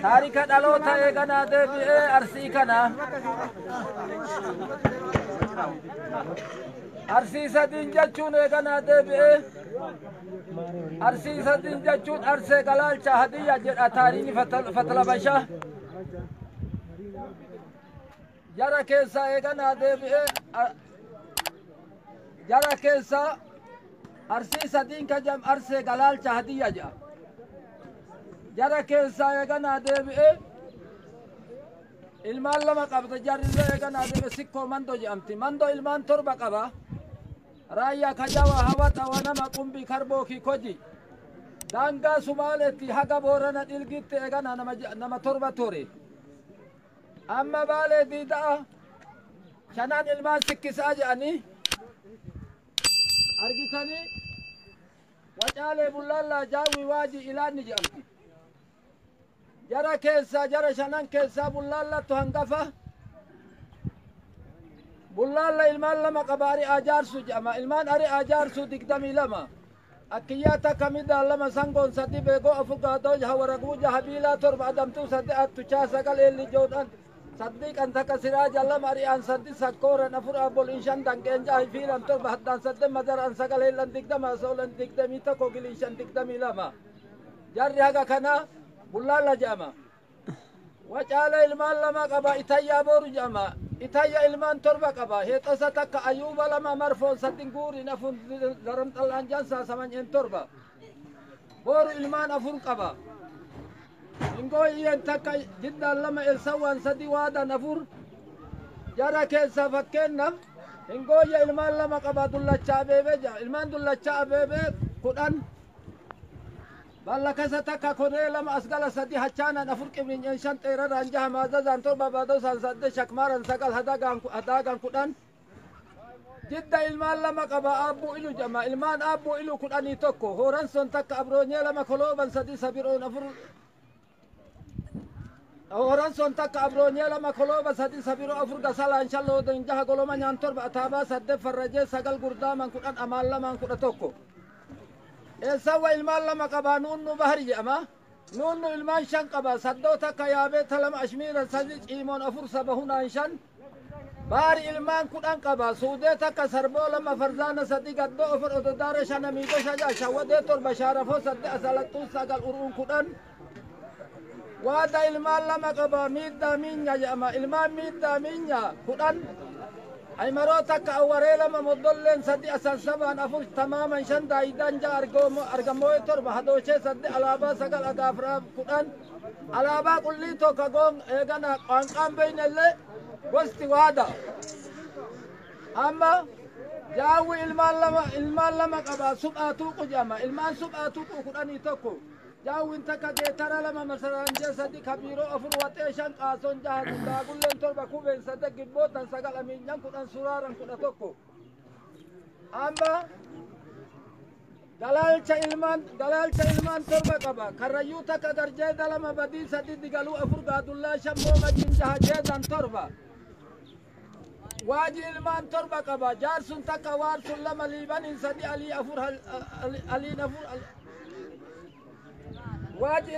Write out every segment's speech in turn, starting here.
تاريخ دالوتا إيغانا دبي أرسي كنا أرسي سدين جاتشون إيغانا دبي أرسي سدين جاتشون أرسي قلال شاهدية جد أتاريني فتلبشا جرى كيسا إيغانا دبي جرى كيسا أرسي سدين كجم أرسي قلال شاهدية جا جرى كيسا إيغانا دبي ilmaan lama qabda jarri eegana deebe sikkoo mandoo jedhamti mandoo ilmaan torba qaba raayyaa kajawa hawata wanama qumbii karbooki koji daangaa sumaaletti haga boorana dhilgitti eegana nama torba ture amma baalee diida'a shanaan ilmaan sikkisaa jedhanii argitanii wacaalee bullaallaa jaawii waajii ilaanni jedhamti jara keessa jara shanan keessa bullaallattu hangafa bullaalla ilmaan lama qabaari ajaarsu jedhama ilmaan ari ajaarsu 22 akkiyyaa takka midhaan lama sangoon sadi beekoo afur gaadoo jaha waraguu jaha biilaa torba adamtuu sadi attuchaa sagal eelli joodhan saddiiqan takka siraaja lama ari'aan sadi sakkooran afur abbol inshan danqeen jaha fiilan torba haddaan sadde madaraan sagal eellan 20 soolan 21 giliishan 22 jarri haga kana bullaalla jedhama wacaala ilmaan lama qaba itayyaa booru jedhama itayya ilmaan torba qaba heexosa takka ayuuba lama marfoon sadin guurin afun garam xallaan jansaa samanyeen torba booru ilmaan afur qaba ingoo iyyen takka jiddaan lama elsawwan sadi waadan afur jara keessa fakkeennaaf ingooyya ilmaan lama qaba dullacha abeebee jedha ilmaan dullacha abeebee 10 balla kasa takka konee lama asgala sadi hachaanan afur qibnin shan xeeraraan jaha maazazaan torba baadosaan sadde shakmaaran sagal hadaagaan 10 jidda ilmaan lama qaba aabbuu ilu jedhama ilmaan aabbuu ilu 11 hooran son takka abroonyee lama kolooban sadi sabiroon afur hooran son takka abroonyee lama kolooban sadi sabiroo afur gasalaan shan loodan jaha goloma nyaan torba ataabaa sadde farrajee sagal gurdaaman 10 amaan lamaan 11 eessawa ilmaan lama qaba nuunnu bahari jedhama nuunnu ilmaan shan qaba saddoo takka yaabeeta lama ashmiiran sadi ciimoon afur sabahunaan shan baari ilmaan 10 qaba suudee takka sarboo lama farzaana sadi gaddoo afur ododaare shana miigo shaja shawwadee torba shaarafoo sadde asalattuu sagal uruun 10 waada ilmaan lama qaba miiddaa miinya jedhama ilmaan miiddaa miinya 10 ay maroo takka awwaree lama moddolleen sadi asan sabaan afur tamaaman shan daayidan ja argamoo torba hadoochee sadde alaabaa sagal agaafraa 10 alaabaa qullii tokko goon eegana qaanqaan beeynellee gosti waada amma jaawwi ilmaan lama qaba suphaa tuuqu jedhama ilmaan suphaa tuuqu 11 jaawwin takka geetara lama masaraanjee sadi kabiiroo afur waxee shan qaason jaha daagulleen torba kubeen sadde gibbootan sagal amiinyan 10 suraaran 11 amma galaalcha ilmaan torba qaba karrayyuu takka garjeeda lama badii sadi digaluu afur gaadullaa shan moomajin jaha jeedan torba waaji ilmaan torba qaba jaarsun takka waarsun lama liibanin sadi alii afur aliin afur waaji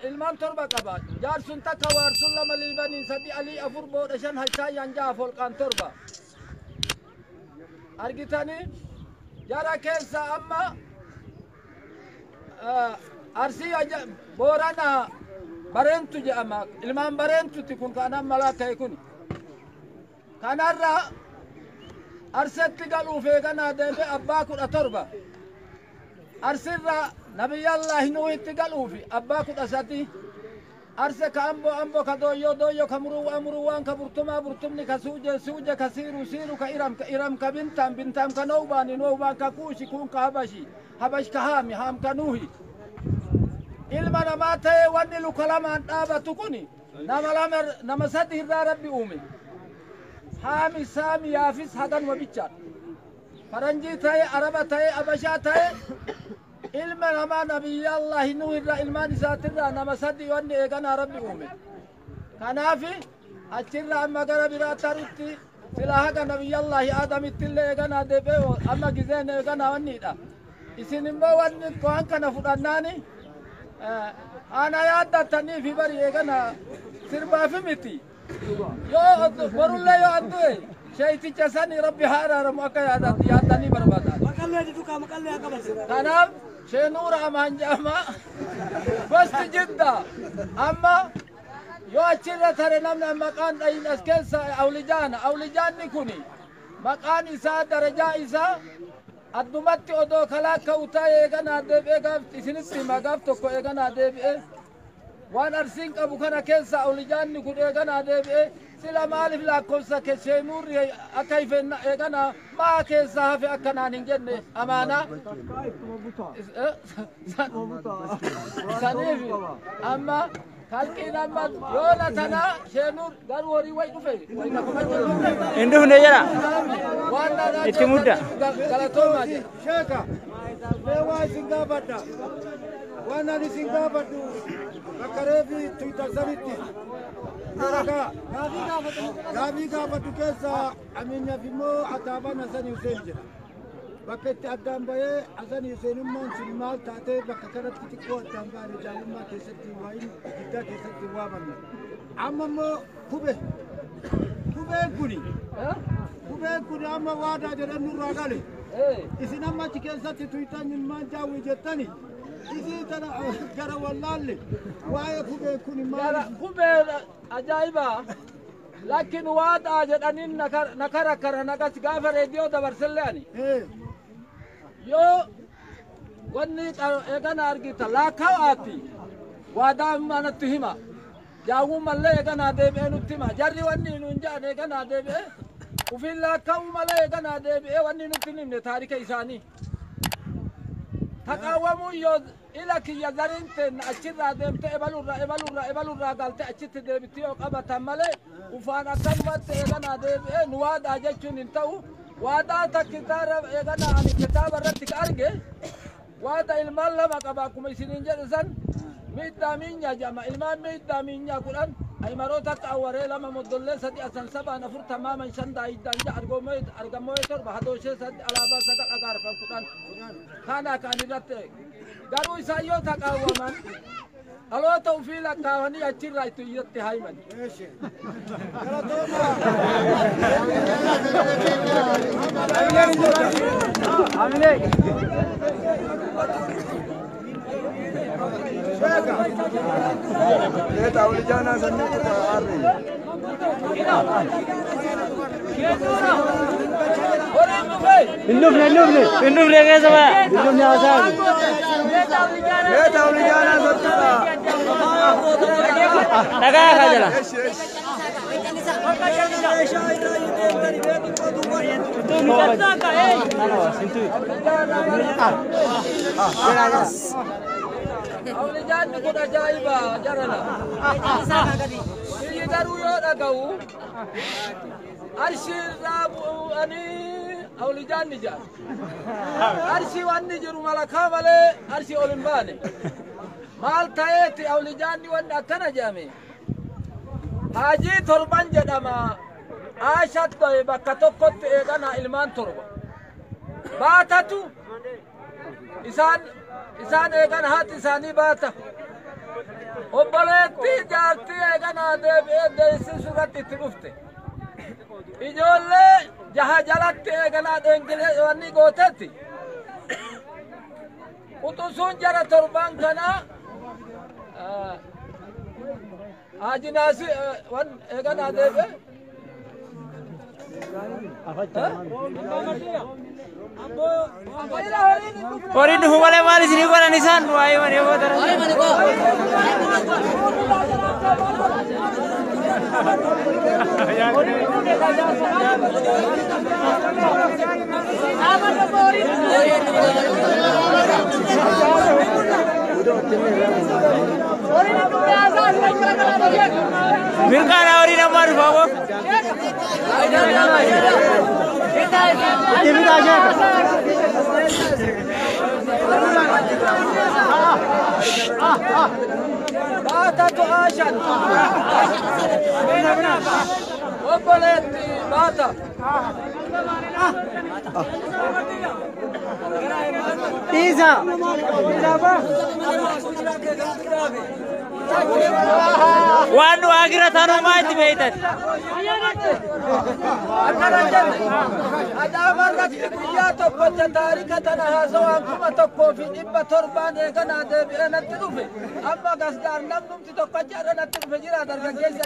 ilmaan torba qaba jaarsun takka waarsun lama liibanin sadi alii afur booda shan halchaayyan jaha folqaan torba argitanii jara keessa amma arsii boorana bareentu jedhama ilmaan bareentuti kun kanan malaa ta'e kun kanarra arsetti galuuf eeganaa deebe abbaa 17 arsirra nabiyyallahi nuuhitti galuufi abbaa 13 arse ka ambo ka doyyo ka muruu ka burtumni ka suuje ka siiru ka iram ka bintam ka noubaan ka kuushi kun ka habash ka haam ka nuuhi ilma namaa ta'e wanni luka lamaan dhaabatu kuni nama sadi irraa rabbi uume haami saami yaafis haganuma bicha faranjii ta'e araba ta'e abashaa ta'e ilma namaa nabiyyallahi nuuhirra ilmaan isaatirraa nama sadi wanni eeganaa rabbi uume kanaafi achirra amma gara biraa tarutti silaa haga nabiyyallahi aadamittillee eeganaa deebee amma gizeen eeganaa wanniidha isin immoo wanni waan kana fudhannaani أنا يا دتني في بريء سربا في متي يو برول لا يو أنتوي شيء تجسني ربي هارا رمك يا دني بربادا مكالة دي توكا مكالة يا كبر تنام شيء نور أمان جاما بس جدا أما يو أشيرة ترى نمنا مكان أين أسكنس أولجان نكوني مكان إسا درجة إسا أدمت أدو خلاك كوتا يغنا دب إغاف إسنسي مغاف توكو يغنا دب وان أرسين أبو كنا كنسا أولجان نكون يغنا دب سلا مالف لا كوسا كشينور أكيف يغنا ما كنسا في أكنا ننجن أمانا سنيفي أما kalki nammat yola tana shenur garwori way dufe indu nejara wala itimudda galatoma sheka bewa singabada wana ni singabadu bakarevi tuitazamiti naraga gabi gabadu kesa aminya bimo atabana sani usenjira bakati adambaye azani usenumman silmal tate bakarat kitiko adambare jalumma kesati wain kita kesati wabanna amma kube kuni amma wada jadan nuragale isinamma tikesati tuitanyin manjawi jetani isi tana gara wallalle waye kube kube ajaiba lakin wada jadanin nakara kara nagas gafa radio da barsellani yo wanni egana argita la kawati wada mana tuhima jawu malle egana debe nutima jarri wanni nunja egana debe ufil la kaw malle egana debe wanni nutinne tarika isani taqawamu yo ila ki yazarinten achira demte ebalurra galte achite debiti o qabata malle ufana kalmate egana debe nuwada ajachun intau وهذا تكتار يجنا عن الكتاب الرتك أرجع وهذا المال لما كباكم يسنين جالسان ميدامين يا جماعة المال ميدامين يا قرآن أي مراتك أوري لما مدلل سدي أسان سبا نفر تماما شندا يدان أرجموي تر بهدوش سد على باسك أعرف القرآن خانا كانت قالوا يسايو تكاومان Halo Taufila kawani acir itu yat tehaiman. Induf lagi sama. Induf nyasa. Daga kajalah. Aulijan ni kuda jaiba jarana. Ini daru yo dagau. Arshir rabu ani aulijan ni jar. Arshi wani juru malaka male arshi olimbane. Mal taeti aulijan ni wani akana jami. Haji torban jedama. Ashat toy bakka tokkot egana ilman torba. Baatatu isan egan hat isani baata. Obboleetti jaarti egana deessi surratti itti dhufte. Ijoollee jaha jalatti egana dhengile wanni gootetti. Utusun jara torban kana ajinaasi wan egana deebe. Korin humale mali sini ko nisan ayo mani ko tara ayo mani ko Mirkan ori nomor bawo Baatatu ashan. Obboleetti baata. Isa. Wanu akhirnya tanah mati beitat. Ada marah dia toko jatari kata nah soal cuma toko film batorban ya kan ada nanti tu be. Apa gas dar nam num tu toko pacar nanti tu be jira dar gesa.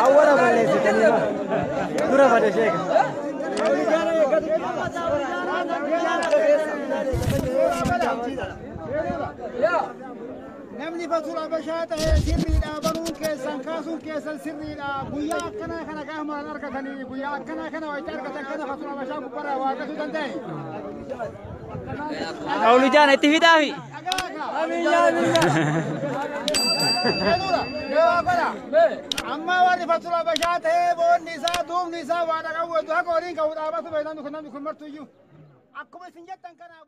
Awal boleh sih tadi. Pura pada sih. Ya. namni fatula bashaata hee sirriidha baruun keessan kaasuun keessan sirriidha guyyaa akkanaa kana gaamaan argatanii guyyaa akkanaa kana wayitti argatan kana fatula bashaa gubbaraa waaqatu danda'e. Aulijaan itti fidaafi. amma warri fatula bashaa ta'ee boonni isaa duubni isaa waa dhaqawweetu haqa waliin ka'uu dhaabatu beekan kun namni kun martuyyuu akkuma isin jettan kanaa